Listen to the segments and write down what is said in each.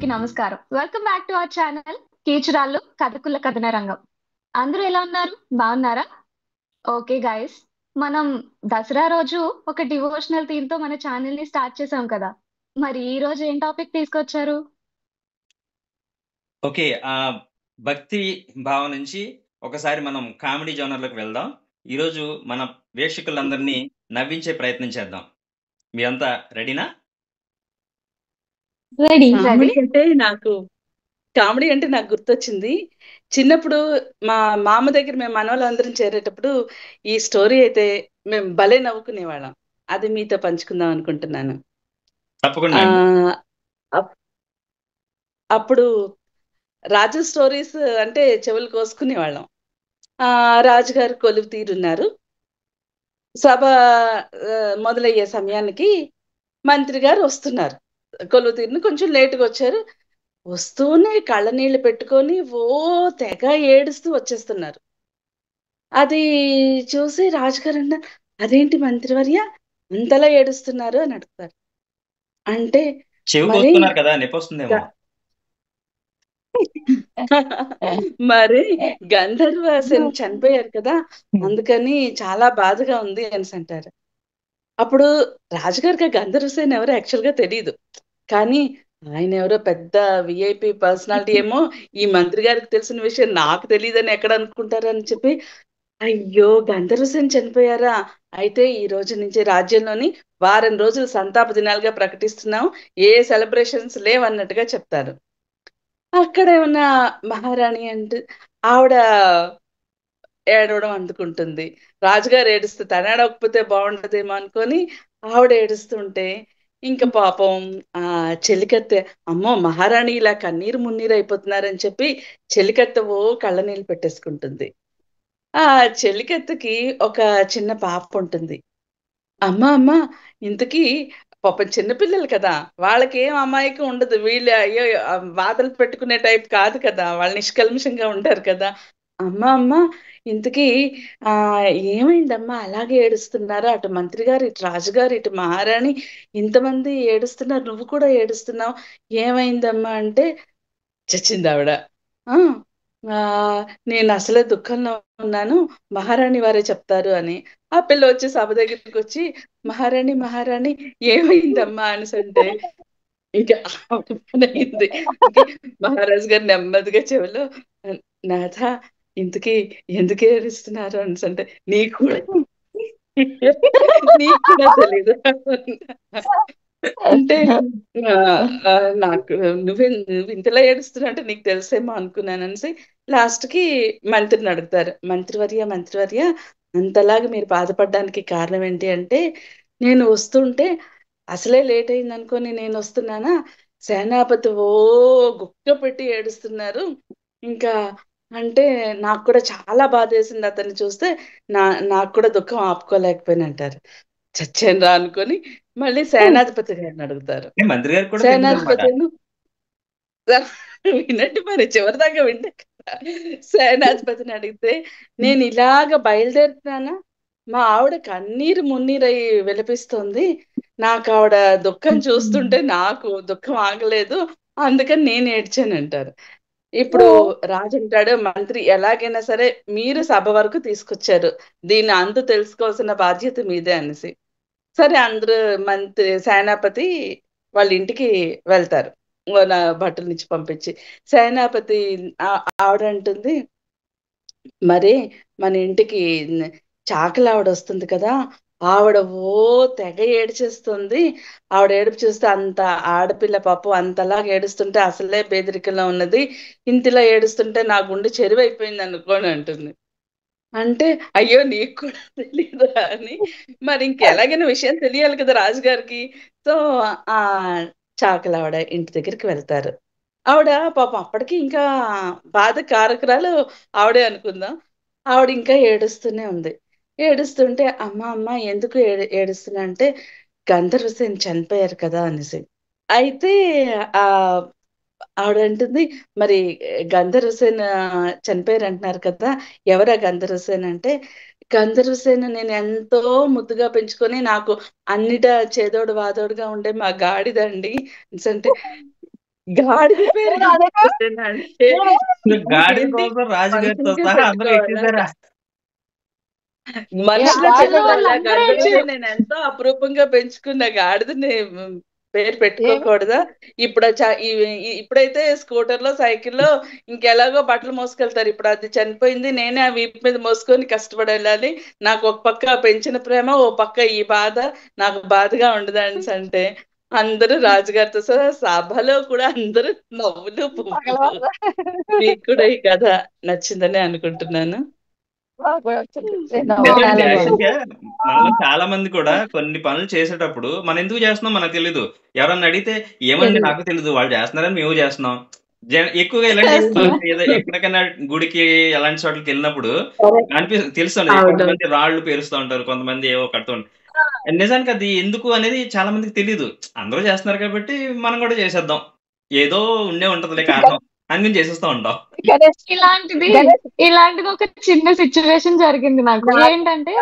అందరికీ నమస్కారం. Welcome back to our channel కీచురాళ్ళు కథకుల కథన రంగం. అందరూ ఎలా ఉన్నారు? బాగున్నారా? ఓకే గైస్, మనం దసరా రోజు ఒక డివోషనల్ థీమ్ తో మన ఛానల్ ని స్టార్ట్ చేసాం కదా. మరి ఈ రోజు ఏం టాపిక్ తీసుకొచ్చారు? ఓకే. భక్తి భావం నుంచి ఒకసారి మనం కామెడీ జోనర్‌లోకి వెళ్దాం. ఈరోజు మన వీక్షకులందరినీ నవ్వించే ప్రయత్నం చేద్దాం. మీరంతా రెడీనా? రెడీ. కామెడీ అంటే నాకు గుర్తొచ్చింది. చిన్నప్పుడు మా మామ దగ్గర మేము మనవళ్ళందరం చేరేటప్పుడు ఈ స్టోరీ అయితే మేము భలే నవ్వుకునేవాళ్ళం. అది మీతో పంచుకుందాం అనుకుంటున్నాను. తప్పకుండా ఆ అండి. అప్- అప్పుడు రాజు స్టోరీస్ అంటే చెవులు కోసుకునేవాళ్ళం. రాజుగారు కొలువు తీరున్నారు. సభ మొదలయ్యే సమయానికి మంత్రి గారు వస్తున్నారు. కొలువు తీరుని కొంచెం లేటుగా వచ్చారు. వస్తూనే కళ్ళ నీళ్ళు పెట్టుకొని తెగ ఏడుస్తూ వచ్చేస్తున్నారు. అది చూసి రాజుగారు అన్నారు, అదేంటి మంత్రివర్య అంతలా ఏడుస్తున్నారు అని అడుగుతారు. అంటే చెవి మరి కోసుకున్నారు కదా! నొప్పొస్తుందేమో. మరి గంధర్వసేన చనిపోయారు కదా, అందుకని చాలా బాధగా ఉంది అని అంటారు. అప్పుడు రాజుగారికి గంధర్వసేన ఎవరో యాక్చువల్ గా తెలియదు. కానీ ఆయన ఎవరో పెద్ద విఐపి పర్సనాలిటీ ఏమో, ఈ మంత్రి గారికి తెలిసిన విషయం నాకు తెలియదని ఎక్కడ అనుకుంటారని చెప్పి, అయ్యో గంధర్వసేన చనిపోయారా, అయితే ఈ రోజు నుంచి రాజ్యంలోని వారం రోజులు సంతాప దినాలుగా ప్రకటిస్తున్నాం, ఏ సెలబ్రేషన్స్ లేవన్నట్టుగా చెప్తారు. అక్కడ ఉన్న మహారాణి అంటే ఆవిడ ఏడవడం అందుకుంటుంది. రాజుగారు ఏడుస్తే తను ఏడవకపోతే బాగుండదేమో అనుకొని ఆవిడ ఏడుస్తుంటే ఇంకా పాపం ఆ చెలికత్తె, అమ్మో మహారాణి ఇలా కన్నీరు మున్నీరు అయిపోతున్నారని చెప్పి చెలికత్తె కళ్ళ నీళ్ళు పెట్టేసుకుంటుంది. ఆ చెలికత్తెకి ఒక చిన్న పాప ఉంటుంది. అమ్మ ఇంతకీ పాపం చిన్నపిల్లలు కదా, వాళ్ళకి ఏం అమాయకం ఉండదు. వీళ్ళు అయ్యో బాధలు పెట్టుకునే టైప్ కాదు కదా, వాళ్ళు నిష్కల్మషంగా ఉంటారు కదా. అమ్మ ఇంతకీ ఆ ఏమైందమ్మా అలాగే ఏడుస్తున్నారు, అటు మంత్రి గారు ఇటు రాజుగారు ఇటు మహారాణి ఇంతమంది ఏడుస్తున్నారు, నువ్వు కూడా ఏడుస్తున్నావు, ఏమైందమ్మా అంటే చచ్చింది ఆవిడ. ఆ ఆ, నేను అసలే దుఃఖంలో ఉన్నాను, మహారాణి వారే చెప్తారు అని. ఆ పిల్ల వచ్చి సభ దగ్గరికి వచ్చి, మహారాణి మహారాణి ఏమైందమ్మా అనేసి అంటే ఇంకా ఆవిడ పని అయింది. ఇంకే మహారాజు గారు నెమ్మదిగా చెవిలో, నాథ ఇంతకీ ఎందుకు ఏడుస్తున్నారు అనేసి అంటే, నీకు కూడా నీకు కూడా తెలీదు అంటే ఆ, ఆ, నాకు నువ్వు ఇంతలా ఏడుస్తున్నా అంటే నీకు తెలుసేమో అనుకున్నాను అనేసి లాస్ట్ కి మంత్రిని అడుగుతారు. మంత్రివర్య అంతలాగా మీరు బాధపడడానికి కారణం ఏంటి అంటే, నేను వస్తుంటే అసలే లేట్ అయింది అనుకొని నేను వస్తున్నానా, సేనాపతి గుక్క పెట్టి ఏడుస్తున్నారు. ఇంకా అంటే నాకు కూడా చాలా బాధ వేసింది అతన్ని చూస్తే, నా నాకు కూడా దుఃఖం ఆపుకోలేకపోయిన అంటారు. చచ్చాను రా అనుకొని మళ్ళీ సేనాధిపతి గారిని అడుగుతారు. మంత్రి గారికి కూడా తెలియదన్నమాట. సేనాధిపతి వినండి మరి చివరి దాకా వింటే కదా. సేనాధిపతిని అడిగితే, నేను ఇలాగ బయలుదేరుతున్నానా, మా ఆవిడ కన్నీరు మున్నీరయి విలపిస్తోంది, నాకు ఆవిడ దుఃఖం చూస్తుంటే నాకు దుఃఖం ఆగలేదు, అందుకని నేను ఏడ్చాను అంటారు. ఇప్పుడు రాజు అంటాడు, మంత్రి ఎలాగైనా సరే మీరు సభ వరకు తీసుకొచ్చారు, దీన్ని అంతు తెలుసుకోవాల్సిన బాధ్యత మీదే అనేసి. సరే అందరూ సేనాపతి వాళ్ళ ఇంటికి వెళ్తారు, వాళ్ళ భటుల నుంచి పంపించి. సేనాపతి ఆవిడ అంటుంది, మరి మన ఇంటికి చాకలి ఆవిడ వస్తుంది కదా, ఆవిడ తెగ ఏడ్చేస్తుంది, ఆవిడ ఏడుపు చూస్తే అంత ఆడపిల్ల పాపం అంతలాగా ఏడుస్తుంటే అసలే బేదరికలో ఉన్నది, ఇంతలా ఏడుస్తుంటే నా గుండె చెరువైపోయింది అనుకోని అంటుంది. అంటే అయ్యో నీకు కూడా తెలియదా అని, మరి ఇంకెలాగైనా విషయం తెలియాలి కదా రాజుగారికి. సో ఆ చాకలి ఆవిడ ఇంటి దగ్గరికి వెళ్తారు. ఆవిడ పాపం అప్పటికి ఇంకా బాధ కారకురాలు ఆవిడే అనుకుందాం. ఆవిడ ఇంకా ఏడుస్తూనే ఉంది. ఏడుస్తుంటే అమ్మ ఎందుకు ఏడుస్తున్నా అంటే, గంధర్వసేన చనిపోయారు కదా అనేసి. అయితే ఆ ఆవిడంటుంది, మరి గంధర్వసేన చనిపోయారు అంటున్నారు కదా, ఎవరా గంధర్వసేన అంటే, గంధర్వసేన నేను ఎంతో ముద్దుగా పెంచుకొని నాకు అన్నిట చేదోడు వాదోడుగా ఉండే మా గాడిదండి అంటే, గాడిద పేరు నేను అదే అంటే గాడి ఏంటి కోసం రాజుగారితో మనుషులుగా సహా అందరూ పెట్టుకోవాలా ఎక్కేసారా? మనుషులా రాజుల్లో పెట్టుకోవాలా? వాళ్ళందరూ గంధర్వుడే ఎక్కారు. నేను ఎంతో అపురూపంగా పెంచుకున్న గాడిదని పేరు ఏమి పెట్టుకోకూడదా? ఇప్పుడు ఇప్పుడైతే స్కూటర్లో సైకిల్లో ఇంకెలాగో బట్టలు మోసుకెళ్తారు. ఇప్పుడు అది చనిపోయింది, నేనే ఆ వీపు మీద మోసుకొని కష్టపడి వెళ్ళాలి. నాకు ఒక పక్క పెంచిన ప్రేమ, ఓ పక్క ఈ బాధ, నాకు బాధగా ఉండదని అంటే అందరూ రాజుగారితో సహా సభలో కూడా అందరూ నవ్వులు పువ్వులు. పగలవారు మీకు కూడా ఈ కథ నచ్చిందని అనుకుంటున్నాను. మాకు వచ్చింది. నేను నిజమేనండి. చాలా నవ్వుతాను. బాగుంది. యాక్చువల్‌గా మనలో చాలా మంది కూడా కొన్ని పనులు చేసేటప్పుడు మనం ఎందుకు చేస్తున్నాం మనకు తెలీదు. ఎవరన్నా అడిగితే ఏమోనండి తెలీదు. నాకు తెలీదు. వాళ్ళు చేస్తున్నారని మేము చేస్తున్నాం. ఎక్కువగా ఇలాంటివి చేస్తున్నాం. మనం ఏదో ఎక్కడికైనా గుడికి అలాంటి చోట్లకెళ్ళినప్పుడు తెలుస్తుంది. అవును. కొంతమంది రాళ్ళు పేరుస్తూ ఉంటారు. కొంతమంది ఏవో కడుతూ ఉంటారు. నిజానికి అది ఎందుకు అనేది చాలా మందికి తెలీదు. అందరూ చేస్తున్నారు కాబట్టి మనం కూడా చేసేద్దాం. ఏదో ఉండే ఉంటదిలే కారణం అని చేసేస్తా ఉంటాం. గణేష్ ఇలాంటిది గణేష్ ఇలాంటిది ఒక చిన్న సిచ్యువేషన్ జరిగింది నాకు. నాకు ఏంటంటే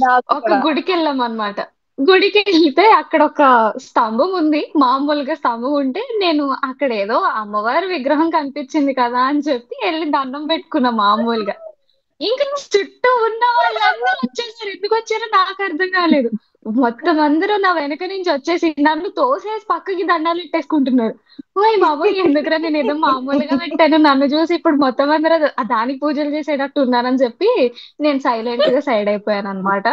నాకు ఒక కూడా గుడికి వెళ్ళాం అనమాట. గుడికి వెళ్తే అక్కడ ఒక స్తంభం ఉంది. మామూలుగా స్తంభం ఉంటే నేను అక్కడ ఏదో అమ్మవారి విగ్రహం కనిపించింది కదా అని చెప్పి వెళ్ళి దండం పెట్టుకున్నా మామూలుగా. ఇంకా చుట్టూ ఉన్న వాళ్ళందరూ వచ్చేసారు. ఎందుకు వచ్చారో నాకు అర్థం కాలేదు. మొత్తం అందరూ నా వెనక నుంచి వచ్చేసి నన్ను తోసేసి పక్కకి దండాలు పెట్టేసుకుంటున్నారు. ఓయ్ బాబోయ్! ఎందుకురా నేను ఏదో మామూలుగా పెట్టాను. నన్ను చూసి ఇప్పుడు మొత్తం అందరూ దానికి పూజలు చేసేటట్టు ఉన్నారని చెప్పి నేను సైలెంట్ గా సైడ్ అయిపోయాను అనమాట.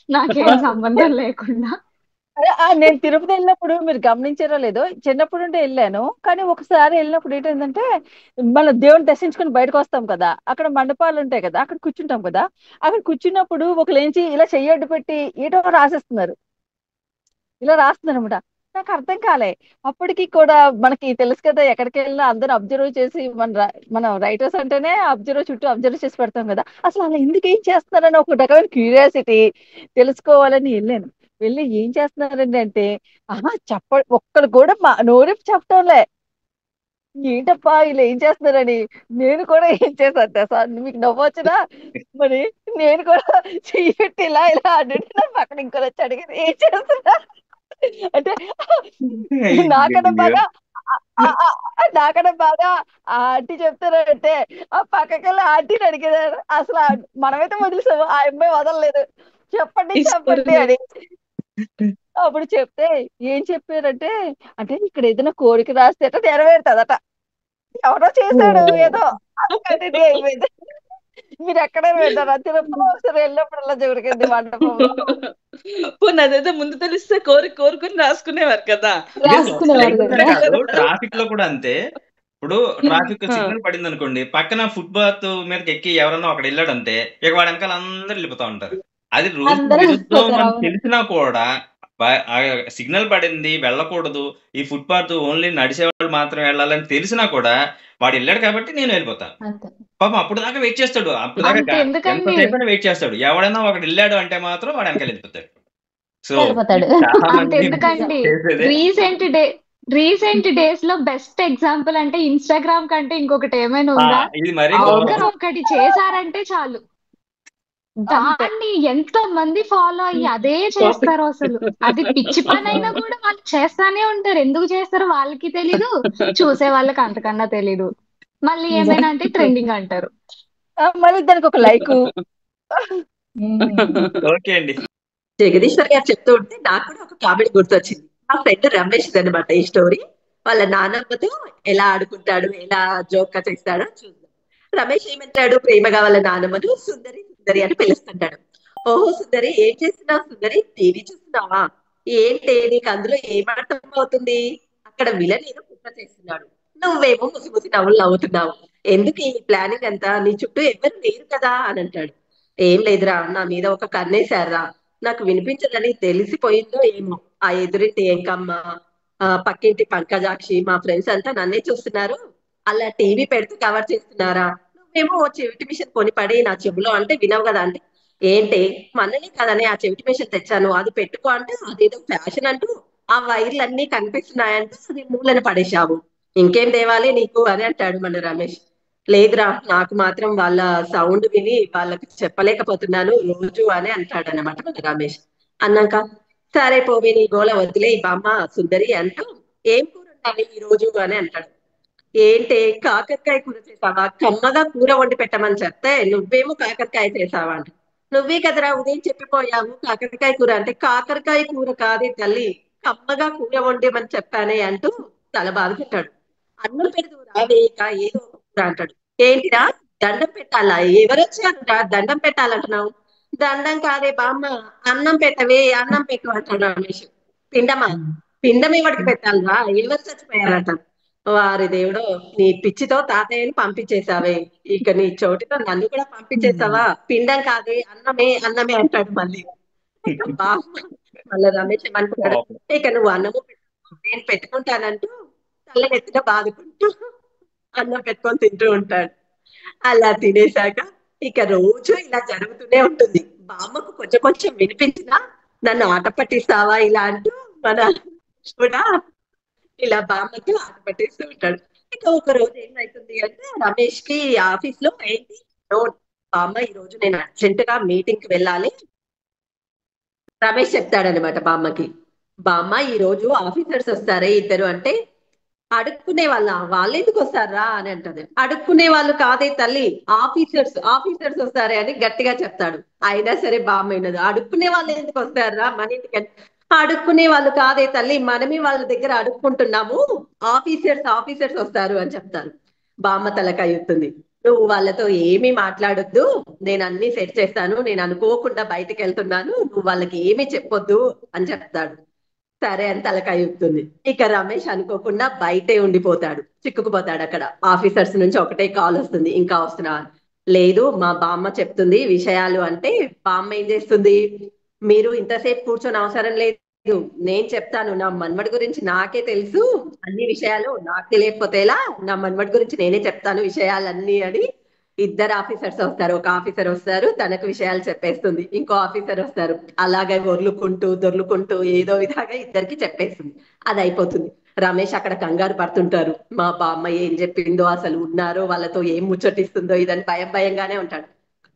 నాకేం సంబంధం లేకుండా. నేను తిరుపతి వెళ్ళినప్పుడు మీరు గమనించారో లేదో, చిన్నప్పుడు నుండి వెళ్ళాను. కానీ ఒకసారి వెళ్ళినప్పుడు ఏంటంటే మనం దేవుని దర్శించుకుని బయటకు వస్తాం కదా, అక్కడ మండపాలు ఉంటాయి కదా, అక్కడ కూర్చుంటాం కదా. అక్కడ కూర్చున్నప్పుడు ఒకరు ఏంచి ఇలా చెయ్యడ్డు పెట్టి ఏటో రాసేస్తున్నారు, ఇలా రాస్తున్నారు అనమాట. నాకు అర్థం కాలే. అప్పటికి కూడా మనకి తెలుసు కదా, ఎక్కడికి వెళ్ళినా అందరూ అబ్జర్వ్ చేసి మనం రైటర్స్ అంటేనే చుట్టూ అబ్జర్వ్ చేసి పెడతాం కదా. అసలు అలా ఎందుకు ఏం చేస్తున్నారని ఒక రకమైన క్యూరియాసిటీ తెలుసుకోవాలని వెళ్ళాను. వెళ్ళి ఏం చేస్తున్నారండి అంటే, ఆహా ఒక్కడు కూడా నోరెప్పి చెప్పటంలే. ఏంటప్పా ఇలా ఏం చేస్తున్నారని నేను కూడా ఏం చేశాను తెలుసా, మీకు నవ్వొచ్చునా మరి. నేను కూడా చెయ్యి పెట్టి ఇలా ఇలా అంటే నా పక్కన ఇంకోటి వచ్చి అడిగింది ఏం చేస్తున్నా అంటే, నాకన్నా అయ్యయ్యో! బాగా నాకన్నా బాగా ఆ ఆంటీ చెప్తారంటే ఆ పక్కకెళ్ళి ఆంటీని అడిగేదారు. అసలు మనమైతే వదిలేసాము, ఆ అమ్మాయి వదలలేదు. చెప్పండి చెప్పండి ఇస్తారు. అని. అప్పుడు చెప్తే ఏం చెప్పారంటే, అంటే ఇక్కడ ఏదైనా కోరిక రాస్తే అట నెరవేరుతుందట. ఎవరో చేశాడు ఏదో, అందుకని అయిపోయింది. మీరు ఎక్కడైనా విన్నారా? తిరుపతిలో ఒకసారి వెళ్ళినప్పుడు అలా జరిగింది మండపంలో. పోనీ అదేదో ముందు తెలిస్తే కోరుకుని రాసుకునేవారు కదా. లేదు. రాసుకునేవారు లేకపోతే కదా. కాదు. ట్రాఫిక్ లో కూడా అంతే. ఇప్పుడు ట్రాఫిక్ ఆ. సిగ్నల్ పడిందనుకోండి, పక్కన ఫుట్‌పాత్ మీదకి ఎక్కి ఎవరన్నా ఒకడు ఎళ్ళాడంటే, ఇక వాడి ఎనకాల అందరూ ఎళ్ళిపోతా ఉంటారు. అది రూల్స్‌కి అందరూ విరుద్ధం వెళ్ళిపోతారు. మనకు అవును. తెలిసినా కూడా సిగ్నల్ పడింది వెళ్ళకూడదు. ఈ ఫుట్‌పాత్ ఓన్లీ నడిచేవాళ్ళు మాత్రమే వెళ్ళాలని తెలిసినా కూడా వాడు ఎళ్ళాడు కాబట్టి నేను వెళ్ళిపోతా. అంతే. పాపం అప్పటిదాకా వెయిట్ చేస్తాడు. అప్పటిదాకా అంతే ఎందుకండి ఎంతసేపైనా వెయిట్ చేస్తాడు. ఎవడైనా ఒకడు ఎళ్ళాడు అంటే మాత్రం వాడు ఎనకాల ఎళ్ళిపోతాడు. సో, వెళ్ళిపోతాడు. చాలా మంది అంతెందుకండి చేసేదే. రీసెంట్ డేస్ లో బెస్ట్ ఎగ్జాంపుల్ అంటే ఇన్స్టాగ్రామ్ కంటే ఇంకొకటి ఏమైనా ఆ! ఉందా? ఇది మరీ అవును, ఘోరం. ఒక్కరు ఒకటి చేశారంటే చాలు, అంతే. దాన్ని ఎంతో మంది ఫాలో అయ్యి అదే చేస్తారు. అసలు అది పిచ్చి పని అయినా కూడా వాళ్ళు చేస్తానే ఉంటారు. ఎందుకు చేస్తారో వాళ్ళకి తెలీదు, చూసే వాళ్ళకి అంతకన్నా తెలీదు. మళ్ళీ ఏమైనా అంటే ట్రెండింగ్ అంటారు. మళ్ళీ దానికి ఒక లైక్. ఓకే అండి. జగదీశ్వర్ గారు చెప్తూ ఉంటే నాకు కూడా ఒక కామెడీ గుర్తొచ్చింది. మా ఫ్రెండ్ రమేష్ అనమాట ఈ స్టోరీ. వాళ్ళ నాన్నమ్మతో ఎలా ఆడుకుంటాడు, ఎలా జోక్ చేస్తాడో చూద్దాం. రమేష్ ఏమంటాడు, ప్రేమగా వాళ్ళ నాన్నమ్మను సుందరి సుందరి అని పిలుస్తుంటాడు. ఓహో సుందరి, ఏం చేస్తున్నావు సుందరి, టీవీ చూస్తున్నావా? ఏంటి నీకు అందులో ఏం అర్థం అవుతుంది? అక్కడ విలన్ ఏదో కుట్ర చేస్తున్నాడు, నువ్వేమో ముసి ముసి నవ్వులు నవ్వుతున్నావు. ఎందుకు ఈ ప్లానింగ్ అంతా? నీ చుట్టూ ఎవరు లేరు కదా అని అంటాడు. ఏం లేదురా, నా మీద ఒక కన్నేశారా, నాకు వినిపించదని తెలిసిపోయిందో ఏమో. ఆ ఎదురింటి ఎంకమ్మ, పక్కింటి పంకజాక్షి, మా ఫ్రెండ్స్ అంతా నన్నే చూస్తున్నారు. అలా టీవీ పెడితే కవర్ చేస్తున్నారా? నువ్వేమో ఓ చెవిటి మిషన్ కొని పడి నా చెవిలో అంటే వినవు కదా అంటే, ఏంటి మనని కదనే ఆ చెవిటి మిషన్ తెచ్చాను, అది పెట్టుకో అంటే అదేదో ఫ్యాషన్ అంటూ ఆ వైర్లన్నీ కనిపిస్తున్నాయంటూ అది మూలన పడేశావు. ఇంకేం తేవాలి నీకు అని అంటాడు మన రమేష్. లేదురా, నాకు మాత్రం వాళ్ళ సౌండ్ విని వాళ్ళకి చెప్పలేకపోతున్నాను రోజు అని అంటాడు అనమాట మన రమేష్. అన్నాక సరే పోవే నీ గోల వదిలే బామ్మ సుందరి అంటూ ఏం కూర ఉండాలి ఈ రోజు అని అంటాడు. ఏంటే కాకరకాయ కూర చేసావా, కమ్మగా కూర వండి పెట్టమని చెప్తే నువ్వేమో కాకరకాయ చేసావా అంట. నువ్వే కదరా ఉదయం చెప్పిపోయావు కాకరకాయ కూర అంటే, కాకరకాయ కూర కాదే తల్లి, కమ్మగా కూర వండేమని చెప్పానే అంటూ తల బాదుకుంటాడు. అన్నం పెడుతూ రావేక ఏదో ఒక కూర అంటాడు. ఏంటిరా దండం పెట్టాలా, ఎవరొచ్చారురా దండం పెట్టాలంటున్నావు. దండం కాదే బామ్మ, అన్నం పెట్టవే, అన్నం పెట్టు అంటాడు రమేష్. పిండమా, పిండం ఎవరికి పెట్టాలరా, ఎవరు చచ్చిపోయారట. వారి దేవుడో, నీ పిచ్చితో తాతయ్యని పంపించేశావే, ఇక నీ చోటితో నన్ను కూడా పంపించేసావా, పిండం కాదే అన్నమే అన్నమే అంటాడు మళ్ళీ. ఇక బామ్మ మళ్ళీ రమేష్ ఏమనుకున్నాడు, పాపం. ఇక నువ్వు అన్నము పెట్టు, నేను పెట్టుకుంటానంటూ తల్లనెత్తిన బాదుకుంటూ అన్నం పెట్టుకొని తింటూ ఉంటాడు. అలా తినేశాక ఇక రోజు ఇలా జరుగుతూనే ఉంటుంది. బామ్మకు కొంచెం కొంచెం వినిపించినా నన్ను ఆట పట్టిస్తావా ఇలా అంటూ మన కూడా ఇలా బామ్మకి ఆట పట్టిస్తూ ఉంటాడు. ఇక ఒక రోజు ఏమైతుంది అంటే రమేష్ కి ఆఫీస్ లో ఏంటి నోట్, బామ్మ ఈ రోజు నేను అర్జెంట్ గా మీటింగ్ కి వెళ్ళాలి. రమేష్ చెప్తాడనమాట బామ్మకి, బామ్మ ఈ రోజు ఆఫీసర్స్ వస్తారే ఇద్దరు అంటే, అడుక్కునే వాళ్ళు ఎందుకు వస్తారా అని అంటది. అడుక్కునే వాళ్ళు కాదే తల్లి, ఆఫీసర్స్ ఆఫీసర్స్ వస్తారే అని గట్టిగా చెప్తాడు. అయినా సరే బామ్మ వినదు. అడుక్కునే వాళ్ళు ఎందుకు వస్తారా మన ఇంటికి అని. అడుక్కునే వాళ్ళు కాదే తల్లి, మనమే వాళ్ళ దగ్గర అడుక్కుంటున్నాము, ఆఫీసర్స్ ఆఫీసర్స్ వస్తారు అని చెప్తారు. బామ్మ తలకాయుతుంది. నువ్వు వాళ్ళతో ఏమీ మాట్లాడొద్దు, నేను అన్ని సెట్ చేస్తాను, నేను అనుకోకుండా బయటకు వెళ్తున్నాను, నువ్వు వాళ్ళకి ఏమీ చెప్పొద్దు అని చెప్తాడు. సరే అని తలకాయ ఊపుతుంది. ఇక రమేష్ అనుకోకుండా బయటే ఉండిపోతాడు, చిక్కుకుపోతాడు అక్కడ. ఆఫీసర్స్ నుంచి ఒకటే కాల్ వస్తుంది, ఇంకా వస్తున్నా అని. లేదు మా బామ్మ చెప్తుంది విషయాలు అంటే, బామ్మ ఏం చేస్తుంది, మీరు ఇంతసేపు కూర్చొని అవసరం లేదు, నేను చెప్తాను, నా మన్మడి గురించి నాకే తెలుసు, అన్ని విషయాలు నాకు తెలియకపోతే ఎలా, నా మన్మడి గురించి నేనే చెప్తాను విషయాలన్నీ అని. ఇద్దరు ఆఫీసర్స్ వస్తారు, ఒక ఆఫీసర్ వస్తారు తనకు విషయాలు చెప్పేస్తుంది, ఇంకో ఆఫీసర్ వస్తారు అలాగే దొర్లుకుంటూ దొర్లుకుంటూ ఏదో విధంగా ఇద్దరికి చెప్పేస్తుంది. అది అయిపోతుంది. రమేష్ అక్కడ కంగారు పడుతుంటారు, మా బామ్మ ఏం చెప్పిందో, అసలు ఉన్నారో వాళ్ళతో ఏం ముచ్చటిస్తుందో ఇదని భయం భయంగానే ఉంటాడు.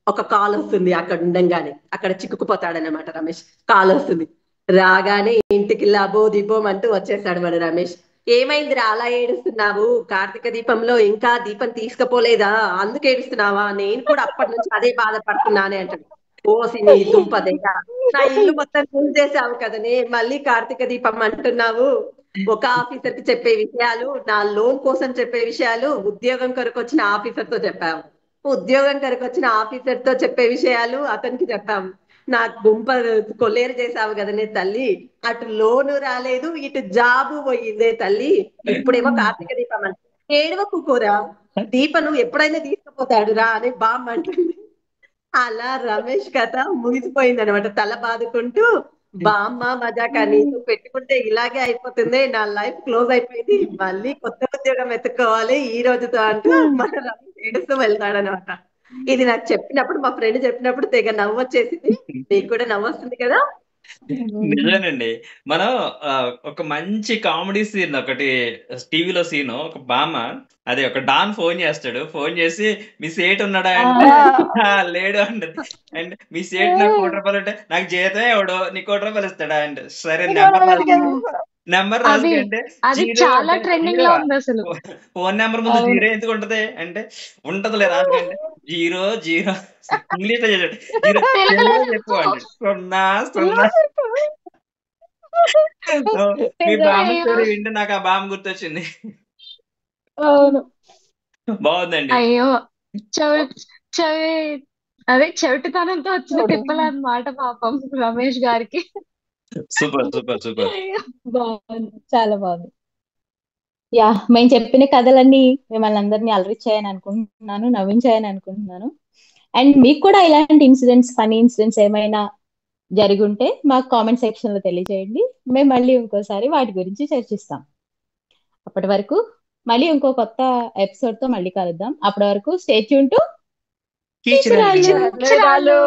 ఒక కాల్ వస్తుంది, అక్కడ ఉండంగానే అక్కడ చిక్కుకుపోతాడనమాట రమేష్. కాల్ వస్తుంది, రాగానే ఇంటికి లబో దిబోం అంటూ వచ్చేసాడు మన రమేష్. ఏమైందిరా అలా ఏడుస్తున్నావు, కార్తీక దీపంలో ఇంకా దీపం తీసుకుపోలేదా, అందుకు ఏడుస్తున్నావా, నేను కూడా అప్పటి నుంచి అదే బాధపడుతున్నానే అంటాడు. ఓసి నీ దుంపదేగా, నా ఇల్లు మొత్తం చేసావు కదనే, మళ్ళీ కార్తీక దీపం అంటున్నావు. ఒక ఆఫీసర్ కి చెప్పే విషయాలు, నా లోన్ కోసం చెప్పే విషయాలు ఉద్యోగం కొరకు వచ్చిన ఆఫీసర్ తో చెప్పావు, ఉద్యోగం కొరకు వచ్చిన ఆఫీసర్ తో చెప్పే విషయాలు అతనికి చెప్పాము. నాకు గుంప కొల్లేరు చేసావు కదనే తల్లి, అటు లోను రాలేదు, ఇటు జాబు పోయిందే తల్లి, ఇప్పుడేమో కార్తీక దీపం అంటే ఏడవకు కూరా, దీపను ఎప్పుడైనా తీసుకుపోతాడు రా అని బామ్మ అంటుంది. అలా రమేష్ కథ ముగిసిపోయింది అనమాట. తల బాదుకుంటూ, బామ్మ మజాక నీతో పెట్టుకుంటే ఇలాగే అయిపోతుంది, నా లైఫ్ క్లోజ్ అయిపోయింది, మళ్ళీ కొత్త ఉద్యోగం వెతుక్కోవాలి ఈ రోజుతో అంటూ మన రమేష్ ఏడుస్తూ వెళ్తాడనమాట. ఇది నాకు చెప్పినప్పుడు, మా ఫ్రెండ్ చెప్పినప్పుడు తెగ నవ్వు వచ్చేసింది. నీకు కూడా నవ్వు వస్తుంది కదా. నిజమేనండి. మనం ఒక మంచి కామెడీ సీన్ ఒకటి టీవీలో సీన్, ఒక బామ్మ అదే ఒక డాన్ ఫోన్ చేస్తాడు. ఫోన్ చేసి మీ సేట్ ఉన్నాడా అంటే లేడు అంటది. అండ్ మీ సేట్ నాకు ₹1,00,000 అంటే నాకు జీతం ఎవడో నీకు ₹1,00,000 ఇస్తాడా అంటే, సరే నెంబర్ రాసుకో, నెంబర్ అది రాసుకో అంటే అది జీరో చాలా అంటే ట్రెండింగ్ జీరో లో ఉంది అసలు. ఫోన్ నెంబర్ ముందు అవును. జీరో ఎందుకు ఉంటది అంటే, ఉంటదిలే రాసుకో అంటే జీరో జీరో ఇంగ్లీష్ లో చేశాడు. జీరో తెలుగులో తెలుగులో చెప్పు చెప్పు. అంటాడు. 0 0 మీ బామ్మ అయ్యో స్టోరీ వింటే నాకు ఆ బామ్మ గుర్తొచ్చింది. అవును. బాగుందండి. అయ్యో చెవి చెవి అదే చెవిటితనంతో వచ్చిన తిప్పలు అన్నమాట పాపం రమేష్ గారికి. Super super super. అయ్యో. బాగుంది, చాలా బాగుంది. యా, మేము చెప్పిన కథలన్నీ మిమ్మల్ని అందరినీ అలరించాయని అనుకుంటున్నాను, నవ్వించాయని అనుకుంటున్నాను. అండ్ మీకు కూడా ఇలాంటి ఇన్సిడెంట్స్, ఫనీ ఇన్సిడెంట్స్ ఏమైనా జరిగి ఉంటే మాకు కామెంట్ సెక్షన్ లో తెలియజేయండి. మేము మళ్ళీ ఇంకోసారి వాటి గురించి చర్చిస్తాం. అప్పటి వరకు మళ్ళీ ఇంకో కొత్త ఎపిసోడ్ తో మళ్ళీ కలుద్దాం. అప్పటి వరకు స్టే ట్యూన్ టు కీచురాళ్ళు. కీచురాళ్ళు.